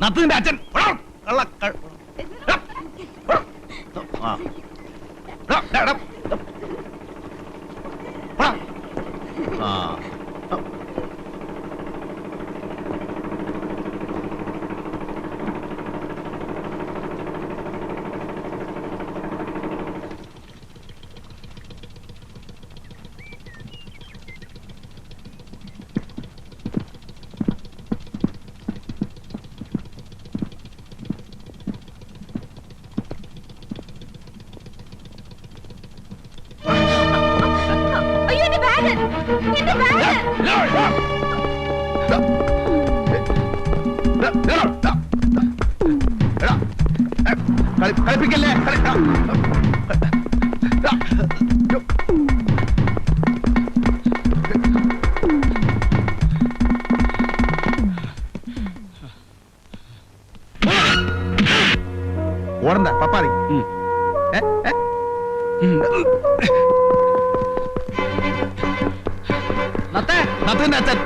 നത്തിന്റെ അച്ഛൻ കളിപ്പിക്കല്ലേ ഓടണ്ട പപ്പാറി നത്തിന്റെ അച്ഛൻ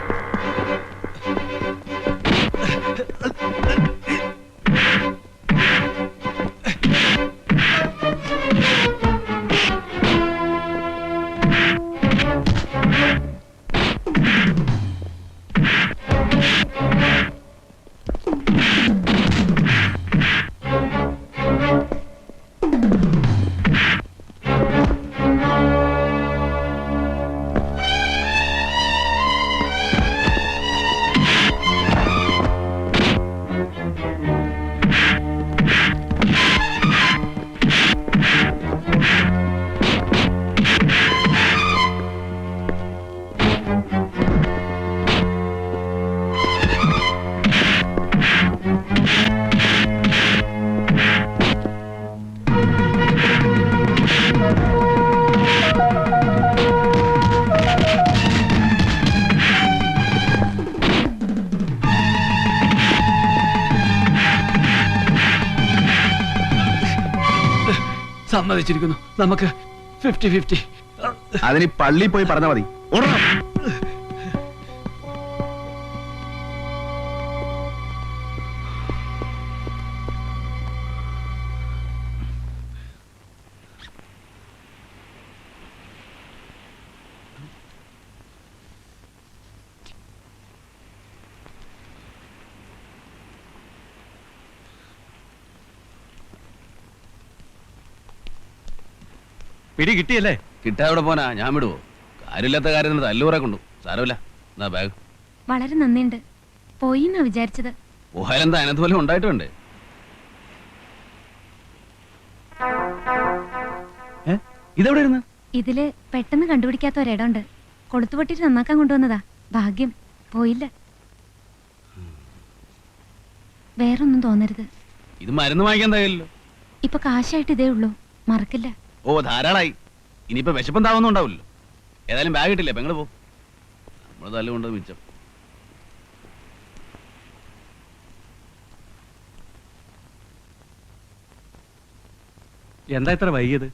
സമ്മതിച്ചിരിക്കുന്നു. നമുക്ക് 50-50. അതിന് പള്ളി പോയി പറഞ്ഞാൽ മതി. പിടി കിട്ടിയല്ലേ? കിട്ടാവിടെ പോനാ, ഞാൻ വിടുവോ? കാര്യമില്ലാത്ത കാര്യം തല്ലൂറെ കൊണ്ടു. സാരമില്ല, എന്നാ ബാഗ്. വളരെ നന്ദിയുണ്ട്. പോയി എന്നാ വിചാരിച്ചത്. പോയാലെന്താ, അതിനകത്ത് പോലെ ഉണ്ടായിട്ടുണ്ട്. ഇതെവിടെ ഇരുന്ന്? ഇതില് പെട്ടെന്ന് കണ്ടുപിടിക്കാത്ത ഒരിടമുണ്ട്. കൊളുത്തുപൊട്ടിട്ട് നന്നാക്കാൻ കൊണ്ടുവന്നതാ. ഭാഗ്യം പോയില്ല. വേറൊന്നും തോന്നരുത്. ഇത് മരുന്ന് വാങ്ങിക്കാൻ തയ്യല്ലോ. ഇപ്പൊ കാശായിട്ട് ഇതേ ഉള്ളൂ, മറക്കില്ല. ഓ ധാരാളായി. ഇനിയിപ്പോ വിശപ്പം താവൊന്നും ഉണ്ടാവില്ലോ. ഏതായാലും ബാഗ് കിട്ടില്ലേ, പെങ്ങള് പോ. നമ്മള് തല്ലുകൊണ്ട് മിച്ചം. എന്താ ഇത്ര വൈകിയത്?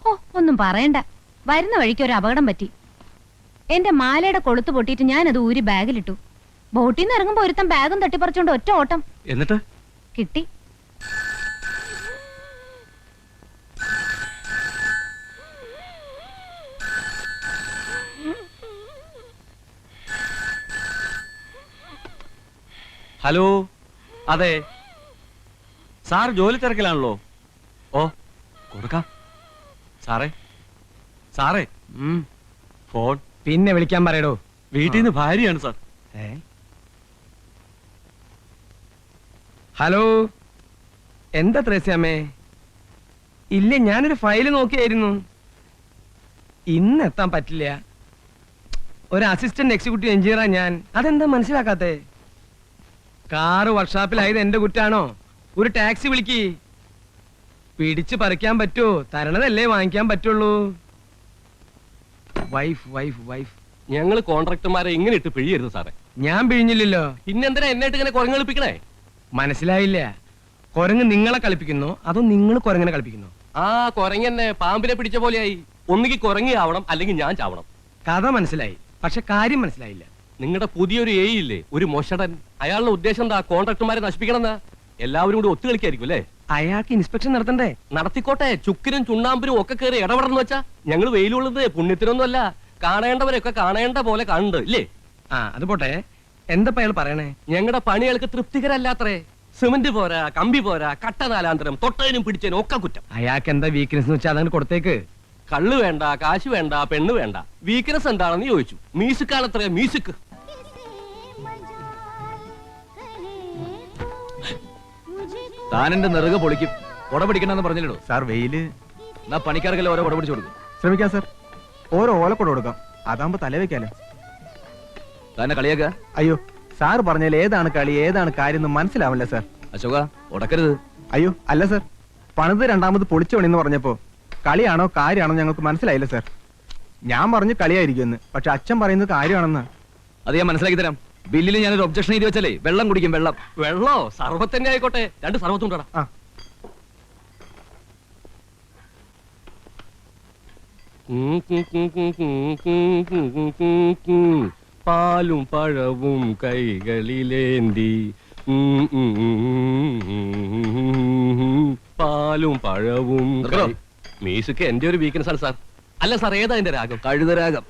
ഓ ഒന്നും പറയണ്ട. വരുന്ന വഴിക്ക് ഒരു അപകടം പറ്റി. എന്റെ മാലയുടെ കൊളുത്ത് പൊട്ടിയിട്ട് ഞാനത് ഊരി ബാഗിലിട്ടു. ബോട്ടിൽ നിന്ന് ഇറങ്ങുമ്പോ ഒരുത്തൻ ബാഗും തട്ടിപ്പറിച്ചോണ്ട് ഒറ്റ ഓട്ടം. എന്നിട്ട് കിട്ടി. ഹലോ, അതെ സാർ ജോലി തിരക്കിലാണല്ലോ. ഓ കൊടുക്കാം സാറേ. സാറേ ഫോൺ പിന്നെ വിളിക്കാൻ പറയടോ. വീട്ടിൽ നിന്ന് ഭാര്യയാണ് സാർ. ഹലോ, എന്താ ത്രേസ്യാമ്മേ? ഇല്ല, ഞാനൊരു ഫയല് നോക്കിയായിരുന്നു. ഇന്ന് എത്താൻ പറ്റില്ല. ഒരു അസിസ്റ്റന്റ് എക്സിക്യൂട്ടീവ് എഞ്ചിനീയറാ ഞാൻ. അതെന്താ മനസ്സിലാക്കാത്തേ? കാറ് വർക്ക്ഷോപ്പിലായത് എന്റെ കുറ്റാണോ? ഒരു ടാക്സി വിളിക്ക്. പിടിച്ചു പറിക്കാൻ പറ്റുമോ? തരണതല്ലേ വാങ്ങിക്കാൻ പറ്റുള്ളൂ. Wife wife wife. ഞങ്ങള് കോൺട്രാക്ടർമാരെ ഇങ്ങനെ ഇട്ട് പിഴിയരുത് സാറേ. ഞാൻ പിഴിഞ്ഞില്ലല്ലോ. പിന്നെന്തിനാ എന്നായിട്ട് ഇങ്ങനെ കുരങ്ങളിപ്പിക്കണേ? മനസ്സിലായില്ല. കുരങ്ങ് നിങ്ങളെ കളിപ്പിക്കുന്നു അതോ നിങ്ങൾ കുരങ്ങനെ കളിപ്പിക്കുന്നു? ആ കുരങ്ങന്നെ പാമ്പിനെ പിടിച്ച പോലെയായി. ഒന്നുകിൽ കുരങ്ങിയാവണം അല്ലെങ്കിൽ ഞാൻ ചാവണം. കഥ മനസ്സിലായി, പക്ഷെ കാര്യം മനസ്സിലായില്ല. നിങ്ങളുടെ പുതിയൊരു എ ഇല്ലേ, ഒരു മൊഷടൻ, അയാളുടെ ഉദ്ദേശം എന്താ? കോൺട്രാക്ടർമാരെ നശിപ്പിക്കണമെന്നാ. എല്ലാവരും കൂടി ഒത്തുകളിക്കായിരിക്കും അല്ലേ? അയാൾക്ക് ഇൻസ്പെക്ഷൻ നടത്തണ്ടേ? നടത്തിക്കോട്ടെ. ചുക്കിനും ചുണ്ണാമ്പിനും ഒക്കെ കയറി ഇടപെടണം വെച്ചാ ഞങ്ങൾ വെയിലുള്ളത് പുണ്യത്തിനൊന്നും അല്ല. കാണേണ്ടവരൊക്കെ കാണേണ്ട പോലെ കാണുന്നുണ്ട് ഇല്ലേ? ആ അത് പോട്ടെ, എന്താ അയാൾ പറയണേ? ഞങ്ങളുടെ പണികൾക്ക് തൃപ്തികരല്ലാത്രേ. സിമന്റ് പോരാ, കമ്പി പോരാ, കട്ട നാലാന്തരം, തൊട്ടതിനും പിടിച്ചതിനും ഒക്കെ കുറ്റം. അയാൾക്ക് എന്താ വീക്ക്നെസ് എന്ന് വെച്ചാൽ അതങ്ങനെ കൊടുത്തേക്ക്. കള്ള് വേണ്ട, കാശ് വേണ്ട, പെണ്ണ് വേണ്ട. വീക്ക്നെസ് എന്താണെന്ന് ചോദിച്ചു. മ്യൂസിക്കാണത്രേ, മ്യൂസിക്. താൻ എന്റെ നെറുക പൊളിക്കും. കുട പിടിക്കണമെന്ന് പറഞ്ഞില്ലടോ. സാർ വെയില്. എന്നാ പണിക്കാർക്കെല്ലാം ഓരോ കുട പിടിച്ചു കൊടുക്കും. ശ്രമിക്കാം സാർ. ഓരോ ഓലക്കൊട കൊടുക്കാം, അതാകുമ്പോ തല വെക്കാലോ. തന്നെ കളിയാക്ക? അയ്യോ, സാർ പറഞ്ഞാൽ ഏതാണ് കളി ഏതാണ് കാര്യം എന്ന് മനസ്സിലാവില്ല സാർ. അശോക ഉടക്കരുത്. അയ്യോ അല്ല സാർ, പണിത് രണ്ടാമത് പൊളിച്ചു പണിന്ന് പറഞ്ഞപ്പോ കളിയാണോ കാര്യമാണോ ഞങ്ങൾക്ക് മനസ്സിലായില്ല സാർ. ഞാൻ പറഞ്ഞു കളിയായിരിക്കുമെന്ന്, പക്ഷെ അച്ഛൻ പറയുന്നത് കാര്യമാണെന്ന്. അത് ഞാൻ മനസ്സിലാക്കി തരാം. ബില്ലിൽ ഞാനൊരു ഒബ്ജക്ഷൻ എഴുതി വെച്ചാലേ വെള്ളം കുടിക്കും. വെള്ളം വെള്ളോ സർവത്ത് തന്നെ ആയിക്കോട്ടെ. 2 സർവത്തും ഉണ്ടോടാ. ആ പാലും പഴവും കൈകളിലേന്തി, പാലും പഴവും. നിർത്തോ. മ്യൂസിക് എന്റെ ഒരു വീക്ക്നെസ് ആണ് സാർ. അല്ല സാർ, ഏതാ എന്റെ രാഗം? കഴുതരാഗം.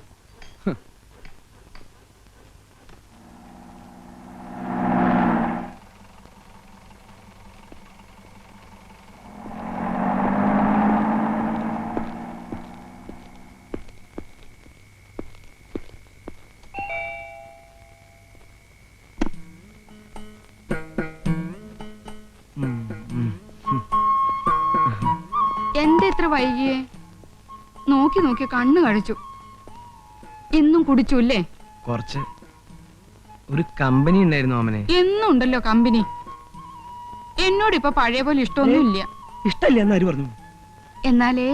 എന്താ ഇത്ര വൈകിയേ? നോക്കി നോക്കി കണ്ണു കഴിച്ചു. എന്നും കുടിച്ചു അല്ലേ? കുറച്ച്. ഒരു കമ്പനി ഉണ്ടായിരുന്നു ഓമനെ. എന്നും ഉണ്ടല്ലോ കമ്പനി. എന്നോട് ഇപ്പൊ പഴയ പോലെ ഇഷ്ടമൊന്നുമില്ല. ഇഷ്ടല്ല എന്നാര് പറഞ്ഞു? എന്നാലേ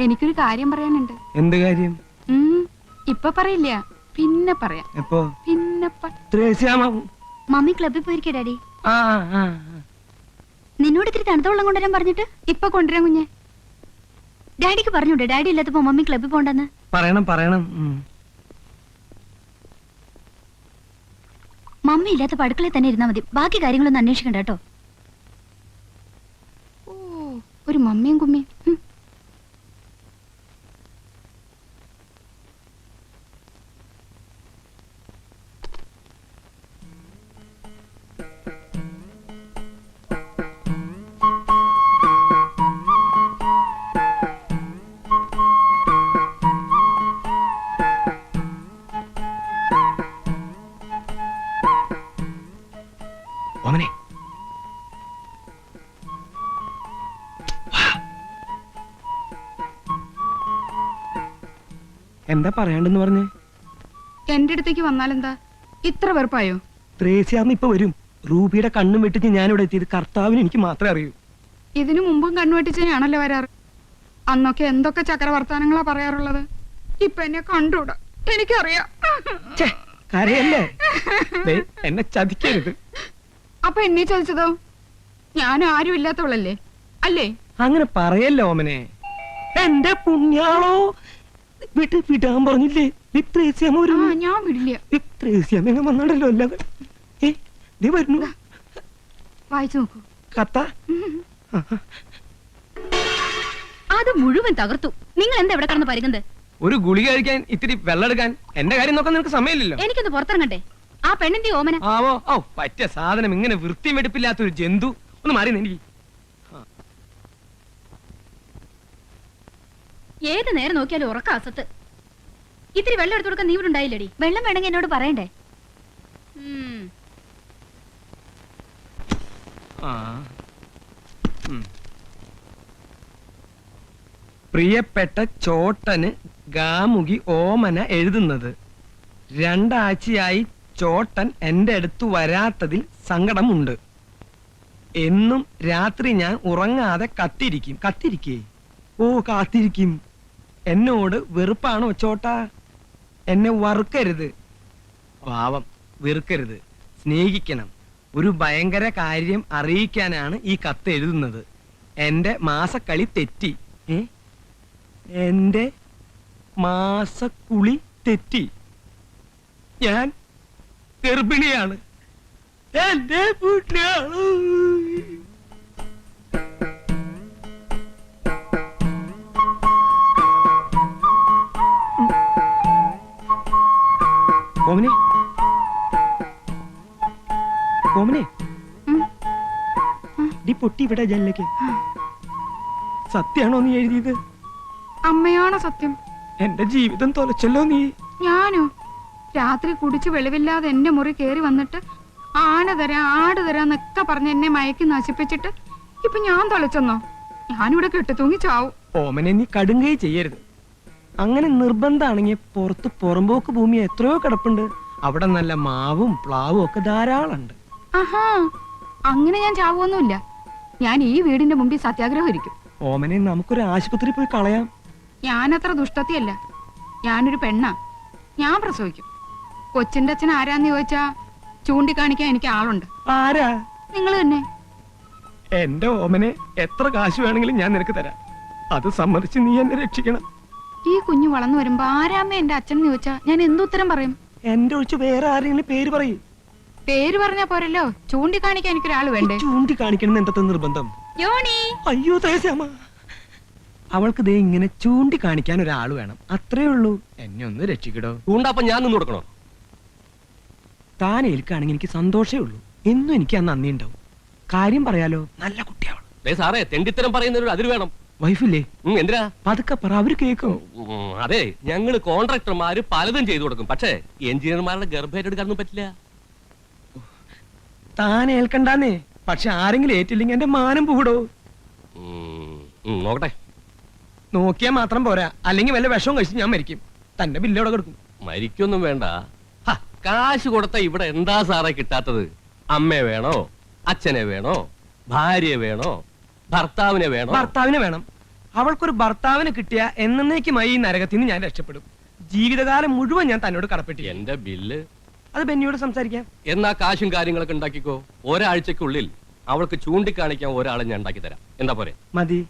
എനിക്കൊരു കാര്യം പറയാനുണ്ട്. എന്ത് കാര്യം? ഇപ്പൊ പറയില്ല, പിന്നെ പറയാം. എപ്പോ? പിന്നെ മമ്മി ക്ലബിൽ പോയിരിക്കോ ഡാഡി? ആ ആ നിന്നോട് ഇത്തിരി തണുത്ത വെള്ളം കൊണ്ടുവരാൻ പറഞ്ഞിട്ട് ഇപ്പൊ കൊണ്ടുവരാൻ കുഞ്ഞെ. ഡാഡിക്ക് പറഞ്ഞൂടെ ഡാഡി ഇല്ലാത്തപ്പോ മമ്മി ക്ലബിൽ പോണ്ടെന്ന്? പറയണം പറയണം. മമ്മി ഇല്ലാത്ത അടുക്കളയിൽ തന്നെ ഇരുന്നാ മതി, ബാക്കി കാര്യങ്ങളൊന്നും അന്വേഷിക്കണ്ട കേട്ടോ. ഓ, ഒരു മമ്മിയും കുമ്മിയും. ഓമനെ എന്താ പറയാണ്ടെന്ന് പറഞ്ഞേ? എന്റെ അടുത്തേക്ക് വന്നാലെന്താ? ഇത്ര വെറുപ്പായോ? ത്രേസ്യാമ്മ ഇപ്പൊ വരും. റൂബിയുടെ കണ്ണും വെട്ടിച്ച് ഞാനിവിടെ എത്തിയത് കർത്താവിന് എനിക്ക് മാത്രമേ അറിയൂ. ഇതിനു മുമ്പും കണ്ണുവെട്ടിച്ചാണല്ലോ വരാറ്. അന്നൊക്കെ എന്തൊക്കെ ചക്രവർത്താനങ്ങളാ പറയാറുള്ളത്. ഇപ്പൊ എന്നെ കണ്ടൂടാ, എനിക്കറിയാം. കരയല്ലേ? എന്നെ ചതിക്കരുത്. അപ്പൊ എന്നെ ചതിച്ചതോ? ഞാൻ ആരും ഇല്ലാത്തവളല്ലേ അല്ലേ? അങ്ങനെ പറയല്ലോ ഓമനെ. എന്റെ പുണ്യാളോ, വിടാൻ പറഞ്ഞില്ലേ? ഞാൻ വിടില്ല. വന്നാണല്ലോ എല്ലാം. വരുന്നു. വായിച്ചു നോക്കൂ. കത്ത അത് മുഴുവൻ തകർത്തു. നിങ്ങൾ എന്താ ഇവിടെ കിടന്ന് പരുകുന്നത്? ഒരു ഗുളിക കഴിക്കാൻ ഇത്തിരി വെള്ളം എടുക്കാൻ. എന്റെ കാര്യം നോക്കാൻ നിനക്ക് സമയമില്ലല്ലോ. എനിക്കൊന്ന് പുറത്തിറങ്ങട്ടെ. ആ പെണ്ണിന്റെ ഓമന. ആവോ ഓ പറ്റിയ സാധനം. ഇങ്ങനെ വൃത്തിയും വെടുപ്പില്ലാത്ത ഒരു ജന്തു. ഒന്ന് മാറി എനിക്ക്. ഏത് നേരം നോക്കിയാലും ഉറക്ക അസത്ത്. ഇത്തിരി വെള്ളം എടുത്തു കൊടുക്കാൻ നീ ഇവിടെ ഉണ്ടായില്ലടി. വെള്ളം വേണമെങ്കിൽ എന്നോട് പറയണ്ടേ? പ്രിയപ്പെട്ട ചോട്ടന് ഗാമുകി ഓമന എഴുതുന്നത്. 2 ആഴ്ചയായി ചോട്ടൻ എന്റെ അടുത്ത് വരാത്തതിൽ സങ്കടമുണ്ട്. എന്നും രാത്രി ഞാൻ ഉറങ്ങാതെ കാത്തിരിക്കും. എന്നോട് വെറുപ്പാണോ ചോട്ടാ? എന്നെ വറുക്കരുത്. പാവം, വെറുക്കരുത്, സ്നേഹിക്കണം. ഒരു ഭയങ്കര കാര്യം അറിയിക്കാനാണ് ഈ കത്ത് എഴുതുന്നത്. എന്റെ മാസക്കളി തെറ്റി. എന്റെ മാസക്കുളി തെറ്റി. ഞാൻ ഗർഭിണിയാണ്. എന്റെ വീട്ടിലാണ്. ഓമനെ ഓമനെ ഡി പൊട്ടി ഇവിടെ ജനലേക്ക്. സത്യാണോ നീ എഴുതിയത്? അമ്മയാണോ സത്യം? എന്റെ ജീവിതം തൊലച്ചല്ലോ നീ. ഞാനോ? രാത്രി കുടിച്ച് വെളിവില്ലാതെ എന്റെ മുറി കേറി വന്നിട്ട് ആന തരാം ആട് തരാന്നൊക്കെ പറഞ്ഞ് എന്നെ മയക്കി നശിപ്പിച്ചിട്ട് ഇപ്പൊ ഞാൻ തൊലച്ചെന്നോ? ഞാനിവിടെ കെട്ടിത്തൂങ്ങി ചാവും. ഓമനെ നീ കടുങ്കൈ ചെയ്യരുത്. അങ്ങനെ നിർബന്ധാണെങ്കിൽ പുറത്ത് പുറമ്പോക്ക് ഭൂമി എത്രയോ കിടപ്പുണ്ട്. അവിടെ നല്ല മാവും പ്ലാവും ഒക്കെ ധാരാളം ഉണ്ട്. ആഹാ, അങ്ങനെ ഞാൻ ചാവുമൊന്നുമില്ല. ഞാൻ ഈ വീടിന്റെ മുമ്പിൽ സത്യാഗ്രഹം ഇരിക്കും. ഓമനെ നമുക്കൊരു ആശുപത്രി പോയി കളയാം. ഞാനത്ര ദുഷ്ടത്തിയല്ല. ഞാനൊരു പെണ്ണാ. ഞാൻ പ്രസവിക്കും. കൊച്ചിന്റെ അച്ഛൻ ആരാന്ന് ചോദിച്ചാ ചൂണ്ടിക്കാണിക്കാൻ എനിക്ക് ആളുണ്ട്. ആരാ? നിങ്ങൾ തന്നെ. എന്റെ ഓമനെ എത്ര കാശ് വേണമെങ്കിലും ഞാൻ നിനക്ക് തരാം. അത് സമ്മതിച്ച് നീ എന്നെ രക്ഷിക്കണം. ഈ കുഞ്ഞു വളർന്നു വരുമ്പോ ആരാമ്മ എന്റെ അച്ഛൻ ചോദിച്ചാ ഞാൻ എന്തുത്തരം പറയും? എന്റെ ഒഴിച്ച് വേറെ ആരെങ്കിലും പേര് പറയും. പേര് പറഞ്ഞാ പോരല്ലോ, ചൂണ്ടിക്കാണിക്കാൻ എനിക്കൊരാള് വേണ്ടേ? ചൂണ്ടിക്കാണിക്കണം എന്തത്തെ നിർബന്ധം? യോണി. അയ്യോ ത്രേസ്യാമ്മ, അവൾക്ക് ദേ ഇങ്ങനെ ചൂണ്ടിക്കാണിക്കാൻ ഒരാൾ വേണം, അത്രേ ഉള്ളൂ. എന്നെ ഒന്ന് രക്ഷിക്കടോ. ചൂണ്ടാപ്പം ഞാൻ നിന്ന് കൊടുക്കണോ? താൻ ഏൽക്കാണെങ്കിൽ എനിക്ക് സന്തോഷേ ഉള്ളൂ. എന്നും എനിക്ക് ആ നന്ദി ഉണ്ടാവും. കാര്യം പറയാലോ, നല്ല കുട്ടിയാവണം. സാറേ, തെണ്ടിത്തരം പറയുന്നതിനൊരു അതിര് വേണം. വൈഫില്ലേ? എന്തിനാ? പതുക്കെ പറ, അവര് കേൾക്കും. അതെ, ഞങ്ങള് കോൺട്രാക്ടർമാര് പലതും ചെയ്തു കൊടുക്കും. പക്ഷേ എഞ്ചിനീയർമാരുടെ ഗർഭേറ്റെടുക്കാനൊന്നും പറ്റില്ല. താൻ ഏൽക്കണ്ടാന്നേ. പക്ഷെ ആരെങ്കിലും ഏറ്റില്ലെങ്കിൽ എന്റെ മാനം പൂടോ. നോക്കട്ടെ. നോക്കിയാ മാത്രം പോരാ, അല്ലെങ്കിൽ വല്ല വിഷവും കഴിച്ച് ഞാൻ മരിക്കും. തന്റെ ബില്ലോടെ കൊടുക്കും. മരിക്കൊന്നും വേണ്ട. കാശ് കൊടുത്ത ഇവിടെ എന്താ സാറേ കിട്ടാത്തത്? അമ്മയെ വേണോ? അച്ഛനെ വേണോ? ഭാര്യയെ വേണോ? ഭർത്താവിനെ വേണോ? ഭർത്താവിനെ വേണം. അവൾക്കൊരു ഭർത്താവിനെ കിട്ടിയ എന്നേക്കുമായി ഈ നരകത്തിൽ നിന്ന് ഞാൻ രക്ഷപ്പെടും. ജീവിതകാലം മുഴുവൻ ഞാൻ തന്നോട് കടപ്പെട്ടി. എന്റെ ബില്ല് അത് ബെന്നിയോട് സംസാരിക്കാം. എന്നാ കാശും കാര്യങ്ങളൊക്കെ ഉണ്ടാക്കിക്കോ. ഒരാഴ്ചക്കുള്ളിൽ അവൾക്ക് ചൂണ്ടിക്കാണിക്കാൻ ഒരാളെ ഞാൻ ഉണ്ടാക്കി തരാം. എന്താ പോരെ? മതി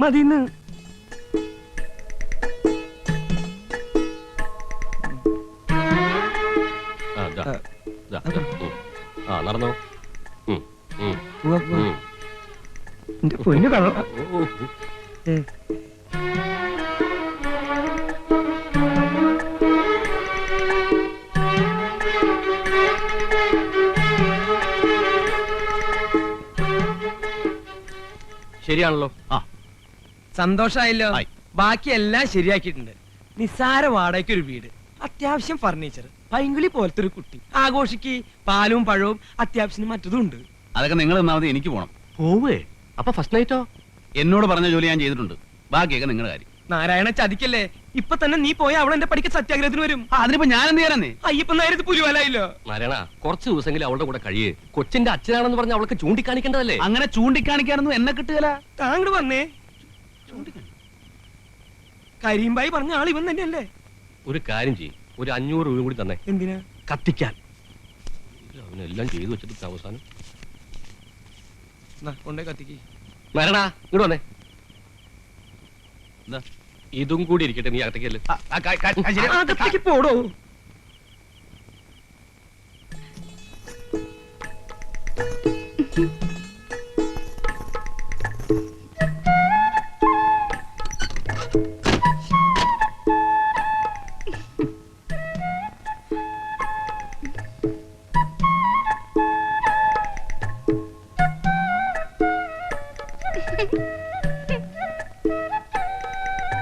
മതിന്ന്. നടന്നോ. എന്റെ പൊന്നു കള്ള. ശരിയാണല്ലോ. സന്തോഷായല്ലോ. ആയി. ബാക്കി എല്ലാം ശരിയാക്കിയിട്ടുണ്ട്. നിസ്സാര വാടകയ്ക്ക് ഒരു വീട്, അത്യാവശ്യം ഫർണിച്ചർ, പൈങ്കിളി പോലത്തെ ഒരു കുട്ടി, ആഘോഷിക്ക് പാലും പഴവും, അത്യാവശ്യം മറ്റതും ഉണ്ട്. അതൊക്കെ നിങ്ങൾ തന്നാമതി, എനിക്ക് പോണം. പോവേ? അപ്പൊ ഫസ്റ്റ് നൈറ്റോ? എന്നോട് പറഞ്ഞ ജോലി ഞാൻ ചെയ്തിട്ടുണ്ട്. ബാക്കിയൊക്കെ നിങ്ങളുടെ കാര്യം. നാരായണ ചതിക്കല്ലേ. ഇപ്പൊ തന്നെ നീ പോയ അവൾ എന്റെ പഠിക്ക സത്യാഗ്രഹത്തിന് വരും. അതിനിപ്പോ ഞാൻ എന്ത് ചെയ്യാനേ? അയ്യപ്പൻ നേരത്ത് പുലിവാലായില്ലോ. നാരായണ, കുറച്ച് ദിവസമെങ്കിലും അവളുടെ കൂടെ കഴിയേ. കൊച്ചിന്റെ അച്ഛനാണെന്ന് പറഞ്ഞ അവൾക്ക് ചൂണ്ടിക്കാണിക്കേണ്ടതല്ലേ? അങ്ങനെ ചൂണ്ടിക്കാണിക്കാനൊന്നും എന്നെ കിട്ടുകല. താങ്കൾ വന്നേ. കരീംബായി പറഞ്ഞ ആൾ ഇവൻ തന്നെയല്ലേ? ഒരു കാര്യം ചെയ്യും, ഒരു 500 രൂപ കൂടി തന്നെ. എന്തിനാ? കത്തിക്കാൻ. അവനെല്ലാം ചെയ്തു വെച്ചിട്ട് അവസാനം കൊണ്ടേ കത്തിക്ക്. നാരായണ, ഇങ്ങോട്ട് വന്നേ. എന്താ? ഇതും കൂടി ഇരിക്കട്ടെ, നീ അകത്തേക്കല്ലേ. അകത്തേക്ക് പോടോ.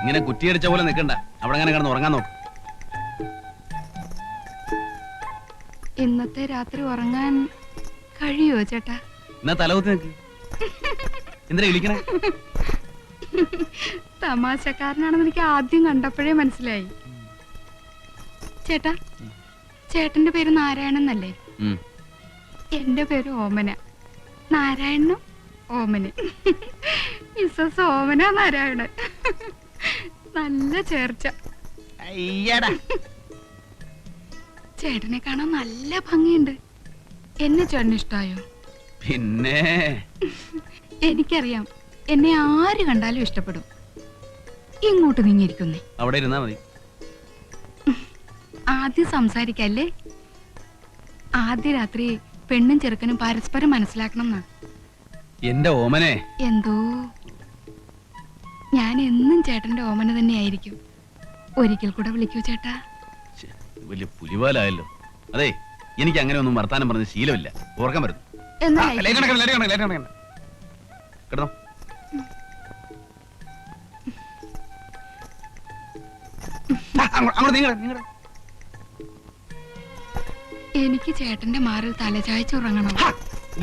ഇങ്ങനെ കുറ്റിയടിച്ച പോലെ നിൽക്കണ്ട. അവിടെ അങ്ങനെ കിടന്ന് ഉറങ്ങാൻ നോക്ക്. ഇന്നത്തെ രാത്രി ഉറങ്ങാൻ കഴിയോ ചേട്ടാ? എന്നാ തലകുത്തി നിൽക്ക്. എന്തിനാ വിളിക്കണേ? തമാശക്കാരനാണെന്ന് എനിക്ക് ആദ്യം കണ്ടപ്പോഴേ മനസ്സിലായി. ചേട്ടാ, ചേട്ടന്റെ പേര് നാരായണൻ എന്നല്ലേ? എന്റെ പേര് ഓമന. നാരായണനും ഓമന. മിസ്സസ് ഓമന നാരായണൻ. നല്ല ചേർച്ച. ചേട്ടനെ കാണാൻ നല്ല ഭംഗിയുണ്ട്. എന്നെ ചേട്ടന് ഇഷ്ടായോ? പിന്നെ എനിക്കറിയാം, എന്നെ ആര് കണ്ടാലും ഇഷ്ടപ്പെടും. ഇങ്ങോട്ട് നീങ്ങിയിരിക്കുന്നേ. അവിടെ ഇരുന്നാ മതി. ആദ്യം സംസാരിക്കല്ലേ? ആദ്യ രാത്രി പെണ്ണും ചെറുക്കനും പരസ്പരം മനസ്സിലാക്കണം എന്നാ. എന്റെ ഓമനെ, എന്തോ ഞാൻ എന്നും ചേട്ടന്റെ ഓമന തന്നെയായിരിക്കും. ഒരിക്കൽ കൂടെ വിളിക്കൂ ചേട്ടാ. ശ്ശെ, വലിയ പുലിവാലായല്ലോ. അതെ, എനിക്ക് അങ്ങനെ ഒന്നും വർത്താനം പറഞ്ഞ ശീലമില്ല. ഓർക്കാൻ വരുന്നു. എന്നാ കിടന്നോ. അങ്ങോട്ട് നീങ്ങട. എനിക്ക് ചേട്ടന്റെ മാറിൽ തലചായ്ച്ചുറങ്ങണം.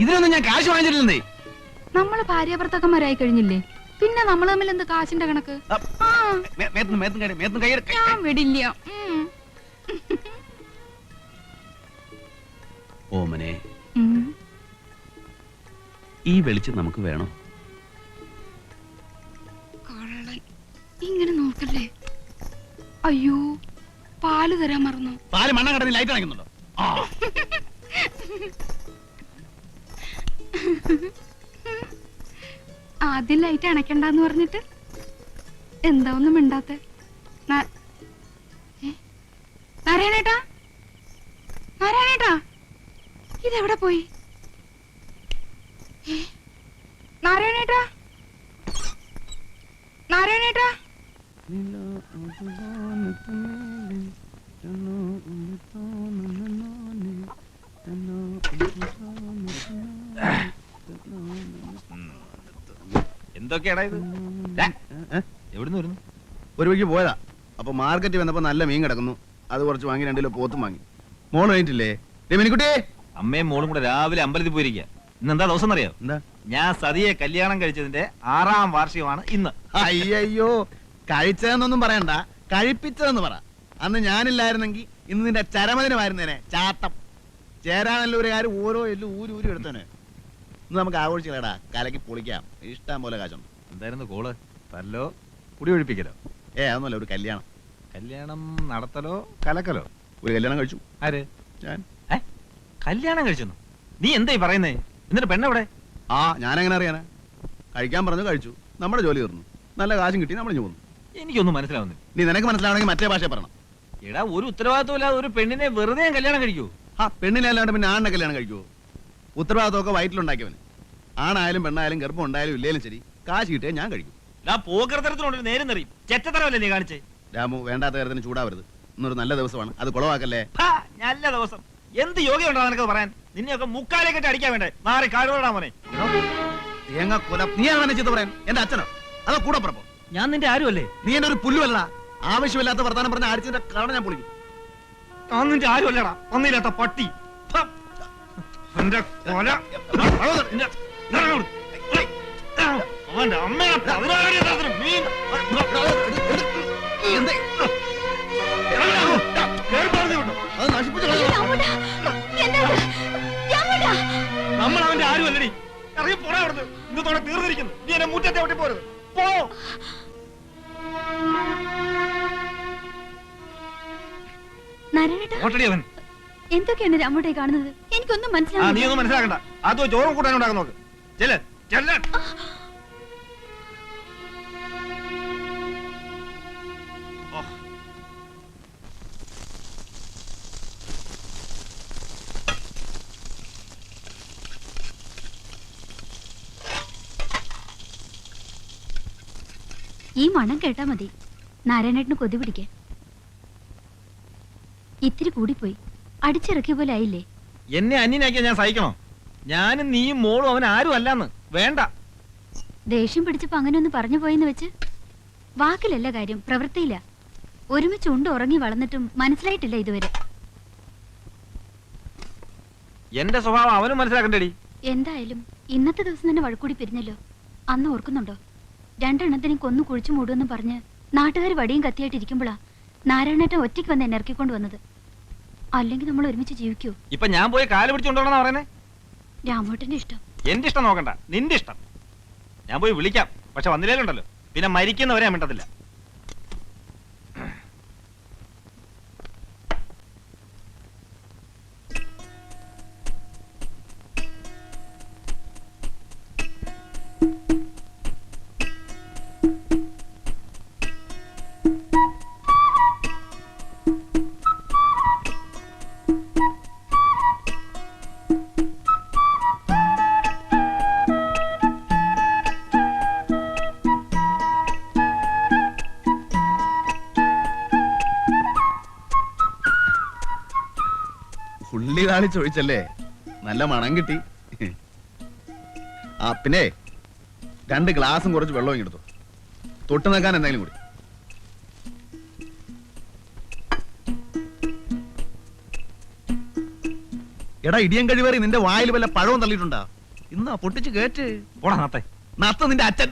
ഇതിനൊന്നും ഞാൻ കാശ് വാങ്ങിച്ചിട്ടില്ലേ? നമ്മള് ഭാര്യാഭർത്താക്കന്മാരായി കഴിഞ്ഞില്ലേ, പിന്നെ നമ്മൾ തമ്മിൽ എന്ത് കാശിന്റെ കണക്ക്? ഞാൻ വിടില്ല. ഓമനെ, ഈ വെളിച്ചം നമുക്ക് വേണോ? കള്ളൻ, ഇങ്ങനെ നോക്കല്ലേ. അയ്യോ, പാല് തരാൻ മറന്നു. പാല് മണ്ണ കടന്ന് ലൈറ്റ് അണയ്ക്കുന്നുണ്ടോ? ആദ്യം ലൈറ്റ് അണയ്ക്കണ്ടെന്ന് പറഞ്ഞിട്ട് എന്താ ഒന്നും മിണ്ടാത്തെ? നാരായണേട്ടാ, നാരായണേട്ടാ, ഇതെവിടെ പോയി? നാരായണേട്ടാ, നാരായണേട്ടാ. എന്തൊക്കെയാടാ ഇത്? എവിടുന്ന് വരുന്നു? ഒരു വഴിക്ക് പോയതാ. അപ്പൊ മാർക്കറ്റ് വന്നപ്പോ നല്ല മീൻ കിടക്കുന്നു. അത് കുറച്ച് വാങ്ങി 2 കിലോ പോത്തും വാങ്ങി. മോള് കഴിഞ്ഞിട്ടില്ലേ? രമിനിക്കുട്ടിയെ, അമ്മയും മോളും കൂടെ രാവിലെ അമ്പലത്തിൽ പോയിരിക്കുക. ഇന്ന് എന്താ ദിവസം അറിയോ? എന്താ? ഞാൻ സതിയെ കല്യാണം കഴിച്ചതിന്റെ 6ാം വാർഷികമാണ് ഇന്ന്. അയ്യോ, കഴിച്ചതെന്നൊന്നും പറയണ്ട, കഴിപ്പിച്ചതെന്ന് പറ. അന്ന് ഞാനില്ലായിരുന്നെങ്കിൽ ഇന്ന് നിന്റെ ചരമദിനമായിരുന്നേനെ. ചാട്ടം ചേരാനല്ലൂരുകാർ ഓരോ എല്ലും ഊരി എടുത്തേനെ. ഇന്ന് നമുക്ക് ആഘോഷിക്കലടാ, കലക്കി പൊളിക്കാം. ഇഷ്ടം പോലെ കാശുണ്ട്. എന്തായിരുന്നു കോള്? തല്ലോ കുടി ഒഴിപ്പിക്കലോ? അതൊന്നുമല്ല, ഒരു കല്യാണം. കല്യാണം നടത്തലോ കലക്കലോ? ഒരു കല്യാണം കഴിച്ചു. ആര്? ഞാൻ. കല്യാണം കഴിച്ചെന്നു? നീ എന്തായി പറയുന്നേ? എന്നിട്ട് പെണ്ണെവിടെ? ഞാനെങ്ങനെ അറിയാനാ? കഴിക്കാൻ പറഞ്ഞു, കഴിച്ചു. നമ്മുടെ ജോലി തീർന്നു. നല്ല കാശും കിട്ടി, നമ്മൾ പോന്നു. എനിക്കൊന്നും മനസ്സിലാവുന്നില്ല. നീ നിനക്ക് മനസ്സിലാവണമെങ്കിൽ മറ്റേ ഭാഷ പറയണം. എടാ, ഒരു ഉത്തരവാദിത്വം ഇല്ലാതെ ഒരു പെണ്ണിനെ വെറുതെ ഞാൻ കല്യാണം കഴിക്കൂ? പെണ്ണിനെ അല്ലാണ്ട് പിന്നെ ആണിനെ കല്യാണം കഴിക്കുവോ? ഉത്തരവാദിത്വമൊക്കെ വയറ്റിലുണ്ടാക്കിയവന്. ആണായാലും പെണ്ണായാലും ഗർഭം ഉണ്ടായാലും ഇല്ലേലും ശരി, കാശ് കിട്ടിയാൽ ഞാൻ കഴിക്കും. പോകൃതരത്തിനോട് നേരം നിറയും. ചെറ്റത്തരമല്ലേ നീ കാണിച്ചേ? രാമു, വേണ്ടാത്ത കാര്യത്തിന് ചൂടാവരുത്. ഇന്നൊരു നല്ല ദിവസമാണ്, അത് കുളവാക്കല്ലേ. നല്ല ദിവസം എന്ത് യോഗ്യമുണ്ടോ നിനക്ക് പറയാൻ? നിന്നെയൊക്കെ മുക്കാലേ കെട്ടി അടിക്കാൻ വേണ്ടേ? മാറി കാടുകൊണ്ടാ മോനെ. തേങ്ങ കൊല. നീ അവനെ ചെയ്ത് പറയാൻ എന്റെ അച്ഛനോ അതോ കൂടെ പറപ്പോ? ഞാൻ നിന്റെ ആരുമല്ലേ? നീ എന്റെ ഒരു പുല്ലുമല്ല. ആവശ്യമില്ലാത്ത വർത്താനം പറഞ്ഞ അടിച്ചതിന്റെ കാരണം ഞാൻ പൊളിക്കും. ഞാൻ നിന്റെ ആരുമല്ലടാ, ഒന്നില്ലാത്ത പട്ടി. അവന്റെ അമ്മയെ അത് നശിപ്പിച്ചു. നമ്മൾ അവന്റെ ആരുമല്ലടി. ഇറങ്ങി പോടാ അവിടുന്ന്. ഇന്നത്തോടെ തീർന്നിരിക്കുന്നു. നീ എന്നെ മുറ്റത്തെ ഒട്ടി പോരുത്. പോ. ഓട്ടടി അവൻ. എന്തൊക്കെയാണ് രാമോട്ടെ കാണുന്നത്? എനിക്കൊന്നും നീ മനസ്സിലാവുന്നില്ല. ഒന്നും മനസ്സിലാക്കണ്ട. അതോ ചോറും കൂട്ടാനും ഉണ്ടാക്കാൻ നോക്ക്. ചെല്ല് ചെല്ല്. ഈ മണം കേട്ടാ മതി നാരായണേട്ടന് കൊതി പിടിക്കാൻ. ഇത്തിരി കൂടിപ്പോയി. അടിച്ചിറക്കിയ പോലെ ആയില്ലേ? എന്നെ അന്യനാക്കിയാ ഞാൻ സഹിക്കണോ? ഞാനും നീയും മോളും അവൻ ആരും അല്ലാന്ന്. വേണ്ട. ദേഷ്യം പിടിച്ചപ്പോ അങ്ങനെ ഒന്ന് പറഞ്ഞു പോയെന്ന് വെച്ച് വാക്കിലല്ല കാര്യം, പ്രവൃത്തിയില്ല. ഒരുമിച്ച് ഉണ്ട് ഉറങ്ങി വളർന്നിട്ടും മനസ്സിലായിട്ടില്ല ഇതുവരെ. എന്റെ സ്വഭാവം അവനും മനസ്സിലാക്കണ്ടേടി. എന്തായാലും ഇന്നത്തെ ദിവസം തന്നെ വഴക്കൂടി പിരിഞ്ഞല്ലോ. അന്ന് ഓർക്കുന്നുണ്ടോ? 2 എണ്ണത്തിനും കൊന്നു കുഴിച്ചു മൂടുമെന്ന് പറഞ്ഞ് നാട്ടുകാർ വടിയും കത്തിയായിട്ടിരിക്കുമ്പോഴാ നാരായണേട്ടൻ ഒറ്റയ്ക്ക് വന്ന് എന്നെ ഇറക്കിക്കൊണ്ട് വന്നത്. അല്ലെങ്കിൽ നമ്മൾ ഒരുമിച്ച് ജീവിക്കൂ? ഇപ്പൊ ഞാൻ പോയി കാല് പിടിച്ചോണ്ടോണെന്നാ പറയുന്നേ? രാമോട്ടന്റെ ഇഷ്ടം. എന്റെ ഇഷ്ടം നോക്കണ്ട, നിന്റെ ഇഷ്ടം. ഞാൻ പോയി വിളിക്കാം. പക്ഷെ വന്നില്ലേലുണ്ടല്ലോ, പിന്നെ മരിക്കുന്നവരെ ഞാൻ മിണ്ടത്തില്ല. ലാളിച്ചൊഴിച്ചല്ലേ നല്ല മണം കിട്ടി. ആ പിന്നെ 2 ഗ്ലാസും കുറച്ച് വെള്ളവും ഇങ്ങെടുത്തു. തൊട്ട് നിൽക്കാൻ എന്തെങ്കിലും കൂടി. എടാ ഇടിയൻ കഴിവേറി നിന്റെ വായിൽ വല്ല പഴവും തള്ളിയിട്ടുണ്ടാ? ഇന്നാ പൊട്ടിച്ച് കേറ്റ്. പോടാ നാട്ടെ. നത്ത നിന്റെ അച്ഛൻ.